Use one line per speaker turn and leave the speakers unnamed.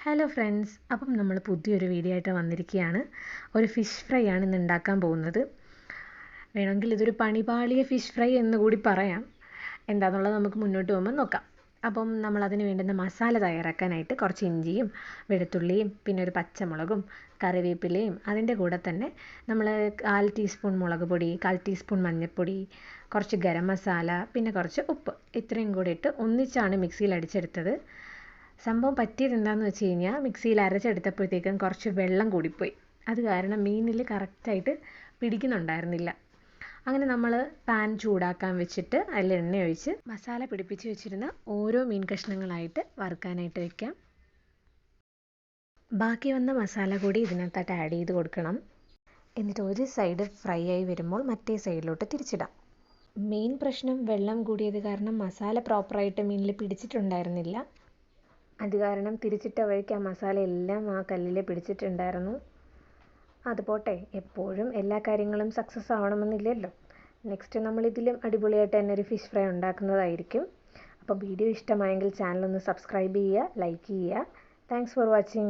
Hello friends, അപ്പം നമ്മൾ പുതിയൊരു വീഡിയോ ആയിട്ട് വന്നിരിക്കുകയാണ്. ഒരു ഫിഷ് ഫ്രൈ ആണ് ഇന്ന് ഉണ്ടാക്കാൻ പോകുന്നത്. വേണമെങ്കിൽ ഇതൊരു പണിപാളിയ ഫിഷ് ഫ്രൈ എന്ന് കൂടി പറയാം. എന്താണെന്നുള്ളത് നമുക്ക് മുന്നോട്ട് പോകുമ്പോൾ നോക്കാം. അപ്പം നമ്മൾ അതിന് വേണ്ടുന്ന മസാല തയ്യാറാക്കാനായിട്ട് കുറച്ച് ഇഞ്ചിയും വെളുത്തുള്ളിയും പിന്നെ ഒരു പച്ചമുളകും കറിവേപ്പിലയും അതിൻ്റെ കൂടെ തന്നെ നമ്മൾ 1/4 ടീസ്പൂൺ മുളക് പൊടി, 1/4 ടീസ്പൂൺ മഞ്ഞൾപ്പൊടി, കുറച്ച് ഗരം മസാല, പിന്നെ കുറച്ച് ഉപ്പ്, ഇത്രയും കൂടി ഇട്ട് ഒന്നിച്ചാണ് മിക്സിയിൽ അടിച്ചെടുത്തത്. സംഭവം പറ്റിയത് എന്താണെന്ന് വെച്ച് കഴിഞ്ഞാൽ മിക്സിയിൽ അരച്ചെടുത്തപ്പോഴത്തേക്കും കുറച്ച് വെള്ളം കൂടിപ്പോയി. അത് കാരണം മീനിൽ കറക്റ്റായിട്ട് പിടിക്കുന്നുണ്ടായിരുന്നില്ല. അങ്ങനെ നമ്മൾ പാൻ ചൂടാക്കാൻ വെച്ചിട്ട് അതിൽ എണ്ണ ഒഴിച്ച് മസാല പിടിപ്പിച്ച് വെച്ചിരുന്ന ഓരോ മീൻ കഷ്ണങ്ങളായിട്ട് വറുക്കാനായിട്ട് വെക്കാം. ബാക്കി വന്ന മസാല കൂടി ഇതിനകത്തായിട്ട് ആഡ് ചെയ്ത് കൊടുക്കണം. എന്നിട്ട് ഒരു സൈഡ് ഫ്രൈ ആയി വരുമ്പോൾ മറ്റേ സൈഡിലോട്ട് തിരിച്ചിടാം. മെയിൻ പ്രശ്നം വെള്ളം കൂടിയത് കാരണം മസാല പ്രോപ്പറായിട്ട് മീനിൽ പിടിച്ചിട്ടുണ്ടായിരുന്നില്ല. അത് കാരണം തിരിച്ചിട്ട വഴിക്ക് ആ മസാല എല്ലാം ആ കല്ലിൽ പിടിച്ചിട്ടുണ്ടായിരുന്നു. അത് പോട്ടെ, എപ്പോഴും എല്ലാ കാര്യങ്ങളും സക്സസ് ആവണമെന്നില്ലല്ലോ. നെക്സ്റ്റ് നമ്മളിതിലും അടിപൊളിയായിട്ട് തന്നെ ഒരു ഫിഷ് ഫ്രൈ ഉണ്ടാക്കുന്നതായിരിക്കും. അപ്പോൾ വീഡിയോ ഇഷ്ടമായെങ്കിൽ ചാനൽ ഒന്ന് സബ്സ്ക്രൈബ് ചെയ്യുക, ലൈക്ക് ചെയ്യുക. Thanks for watching.